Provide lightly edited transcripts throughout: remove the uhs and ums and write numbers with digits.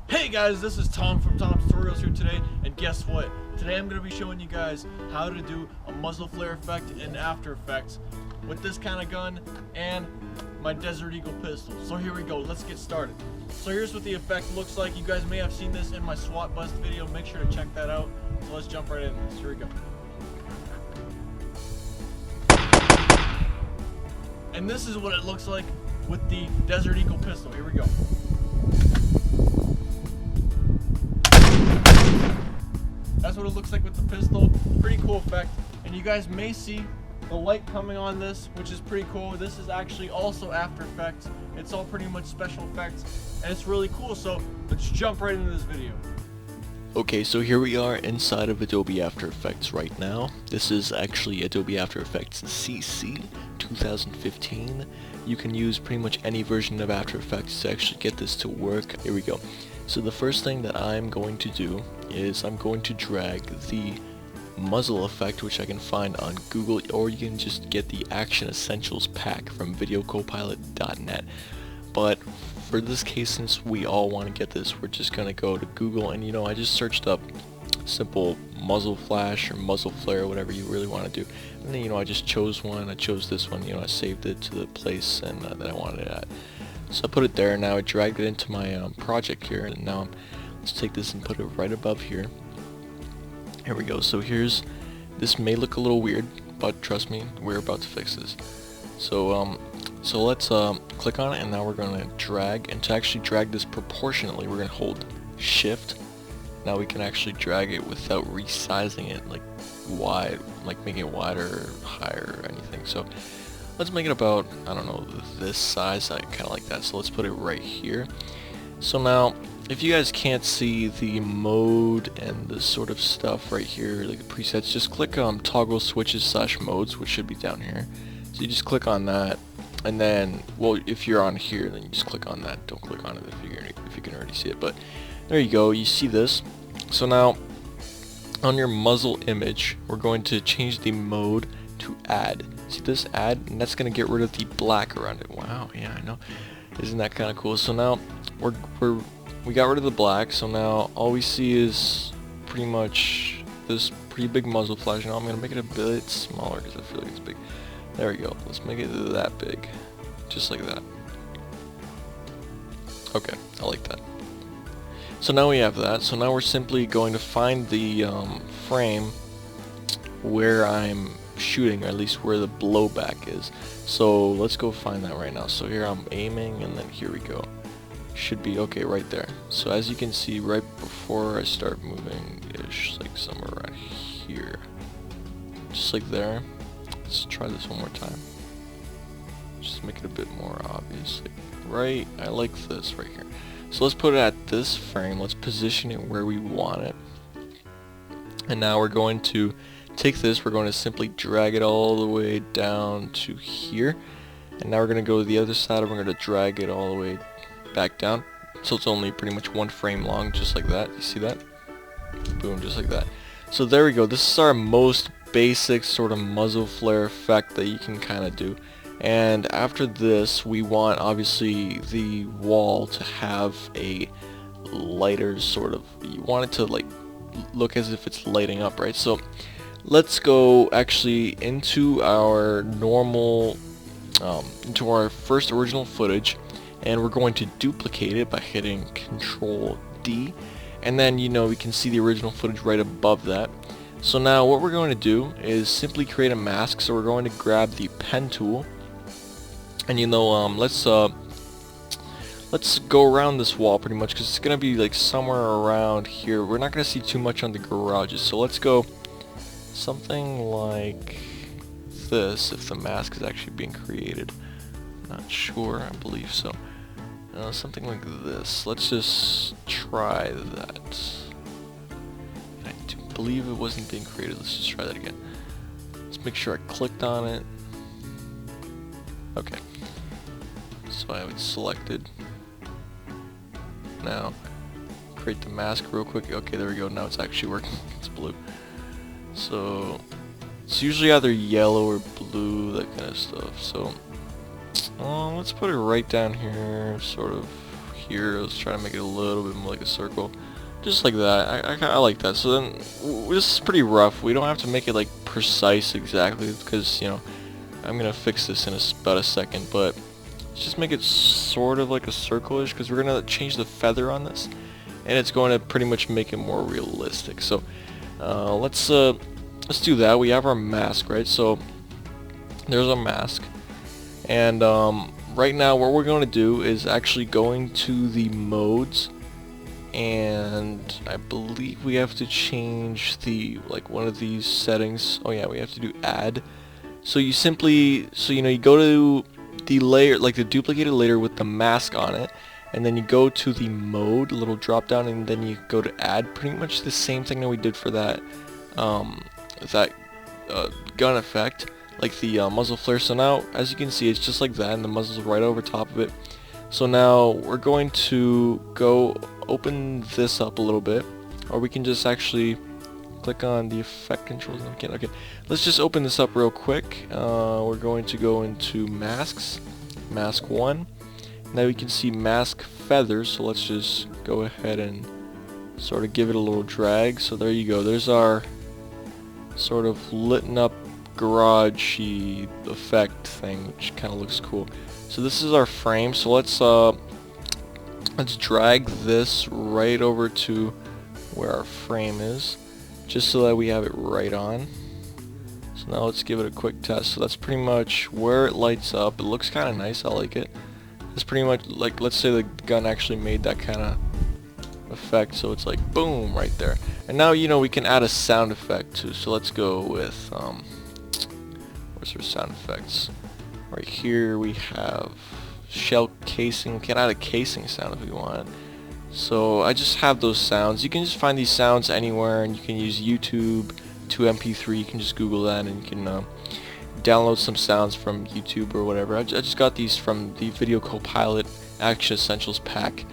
Hey guys, this is Tom from Tom's Tutorials here today, and guess what? Today I'm going to be showing you guys how to do a muzzle flare effect in After Effects with this kind of gun and my Desert Eagle pistol. So here we go, let's get started. So here's what the effect looks like. You guys may have seen this in my SWAT Bust video, make sure to check that out. So let's jump right into this, here we go. And this is what it looks like with the Desert Eagle pistol, here we go. That's what it looks like with the pistol. Pretty cool effect. And you guys may see the light coming on this, which is pretty cool. This is actually also After Effects. It's all pretty much special effects, and it's really cool. So let's jump right into this video. Okay, so here we are inside of Adobe After Effects right now. This is actually Adobe After Effects CC 2015. You can use pretty much any version of After Effects to actually get this to work. Here we go. So the first thing that I'm going to do is I'm going to drag the muzzle effect, which I can find on Google, or you can just get the Action Essentials pack from videocopilot.net. But for this case, since we all want to get this, we're just going to go to Google, and I just searched up simple muzzle flash or muzzle flare, whatever you really want to do. And then I just chose one. I chose this one. I saved it to the place and that I wanted it at. So I put it there. Now I dragged it into my project here, and now let's take this and put it right above here. Here we go. So this may look a little weird, but trust me, we're about to fix this. So let's click on it, and now we're going to drag. And to actually drag this proportionately, we're going to hold Shift. Now we can actually drag it without resizing it, like wide, like making it wider or higher or anything. So let's make it about, I don't know, this size. I kind of like that. So let's put it right here. So now, if you guys can't see the mode and the sort of stuff right here, like the presets, just click toggle switches / modes, which should be down here. So you just click on that, and then, well, if you're on here, then you just click on that. Don't click on it if you can already see it. But there you go. You see this. So now, on your muzzle image, we're going to change the mode to add. See this add, and that's going to get rid of the black around it. Wow, yeah, I know. Isn't that kind of cool? So now we got rid of the black, so now all we see is pretty much this pretty big muzzle flash. Now I'm going to make it a bit smaller because I feel like it's big. There we go. Let's make it that big. Just like that. Okay, I like that. So now we have that. So now we're simply going to find the frame where I'm shooting, or at least where the blowback is. So let's go find that right now. So here I'm aiming, and then here we go. Should be okay right there. So as you can see, right before I start moving ish, like somewhere right here, just like there. Let's try this one more time. Just make it a bit more obvious. Right, I like this right here. So let's put it at this frame. Let's position it where we want it. And now we're going to take this, we're going to simply drag it all the way down to here. And now we're going to go to the other side, and we're going to drag it all the way back down. So it's only pretty much one frame long, just like that. You see that? Boom, just like that. So there we go. This is our most basic sort of muzzle flare effect that you can kind of do. And after this, we want obviously the wall to have a lighter sort of, you want it to like look as if it's lighting up, right? So let's go actually into our normal, into our first original footage, and we're going to duplicate it by hitting Control D, and then we can see the original footage right above that. So now what we're going to do is simply create a mask. So we're going to grab the pen tool, and let's go around this wall pretty much, because it's gonna be like somewhere around here. We're not gonna see too much on the garages, so let's go something like this, if the mask is actually being created. Not sure, I believe so. Something like this. Let's just try that. I do believe it wasn't being created. Let's just try that again. Let's make sure I clicked on it. Okay. So I have it selected. Now, create the mask real quick. Okay, there we go. Now it's actually working. It's blue. So it's usually either yellow or blue, that kind of stuff. So let's put it right down here, sort of here. Let's try to make it a little bit more like a circle. Just like that. I like that. So then, this is pretty rough. We don't have to make it like precise exactly, because, you know, I'm going to fix this in about a second, but let's just make it sort of like a circle-ish, because we're going to change the feather on this, and it's going to pretty much make it more realistic. So let's do that. We have our mask, right? So there's our mask, and right now what we're going to do is actually going to the modes, and I believe we have to change the, like, one of these settings. Oh yeah, we have to do add. So you simply, you know, you go to the layer, like the duplicated layer with the mask on it, and then you go to the mode, little drop down, and then you go to add. Pretty much the same thing that we did for that gun effect, like the muzzle flare. So now, as you can see, it's just like that, and the muzzle's right over top of it. So now we're going to go open this up a little bit, or we can just actually click on the effect controls. Okay, let's just open this up real quick. We're going to go into masks, mask 1. Now we can see mask feathers, so let's just go ahead and sort of give it a little drag. So there you go, there's our sort of lit up garage-y effect thing, which kind of looks cool. So this is our frame, so let's drag this right over to where our frame is, just so that we have it right on. So now let's give it a quick test. So that's pretty much where it lights up. It looks kind of nice, I like it. It's pretty much like, let's say the gun actually made that kind of effect, so it's like boom right there. And now, you know, we can add a sound effect too. So let's go with where's our sound effects? Right here we have shell casing. We can add a casing sound if we want. So I just have those sounds. You can just find these sounds anywhere, and you can use YouTube to MP3. You can just Google that, and you can download some sounds from YouTube or whatever. I just got these from the Video Copilot Action Essentials pack.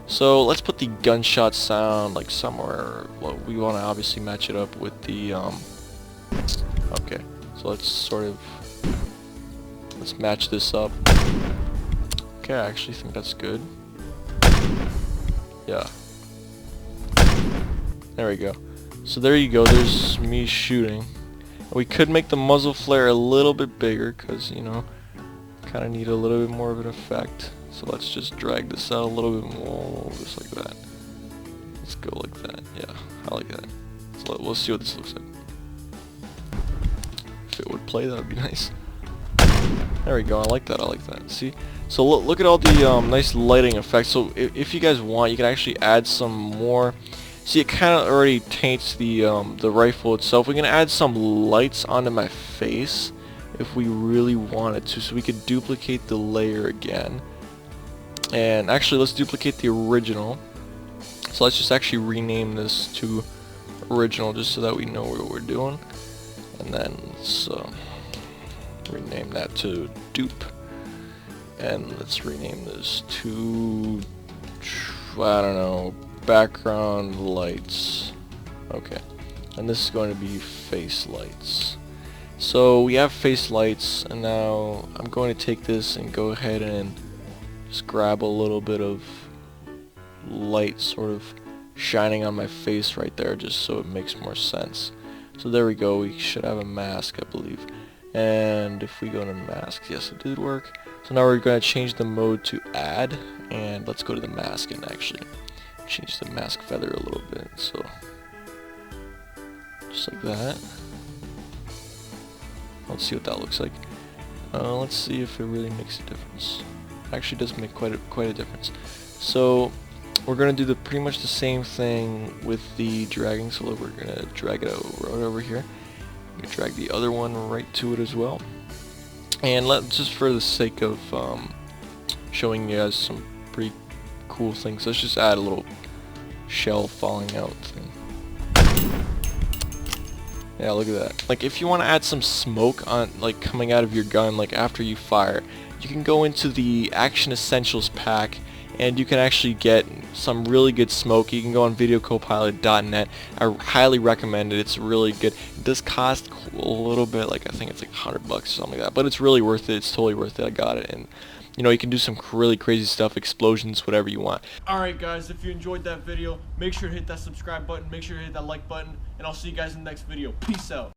So let's put the gunshot sound like somewhere. Well, we want to obviously match it up with the okay, so let's match this up. Okay, I actually think that's good. Yeah, there we go. So there you go, there's me shooting. We could make the muzzle flare a little bit bigger, because, you know, kind of need a little bit more of an effect. So let's just drag this out a little bit more, just like that. Let's go like that. Yeah, I like that. So we'll see what this looks like. If it would play, that would be nice. There we go. I like that. I like that. See? So look at all the nice lighting effects. So if you guys want, you can actually add some more. See, it kind of already taints the rifle itself. We can add some lights onto my face if we really wanted to. So we could duplicate the layer again. And actually, let's duplicate the original. So let's just actually rename this to original, just so that we know what we're doing. And then let's rename that to dupe. And let's rename this to, I don't know, background lights. Okay. And this is going to be face lights. So we have face lights, and now I'm going to take this and go ahead and just grab a little bit of light sort of shining on my face right there, just so it makes more sense. So there we go, we should have a mask, I believe. And if we go to mask, yes, it did work. So now we're going to change the mode to add, and let's go to the mask and actually change the mask feather a little bit. So just like that. Let's see what that looks like. Let's see if it really makes a difference. It actually does make quite a difference. So we're gonna do pretty much the same thing with the dragging. So we're gonna drag it right over here. We can drag the other one right to it as well. And just for the sake of showing you guys some pretty cool things, let's just add a little shell falling out thing. Yeah, look at that. Like, if you want to add some smoke on, like, coming out of your gun, like after you fire, you can go into the Action Essentials pack, and you can actually get some really good smoke. You can go on videocopilot.net. I highly recommend it. It's really good. It does cost a little bit, like I think it's like $100 or something like that, but it's really worth it. It's totally worth it. I got it, and You know, you can do some really crazy stuff, explosions, whatever you want. Alright guys, if you enjoyed that video, make sure to hit that subscribe button, make sure to hit that like button, and I'll see you guys in the next video. Peace out.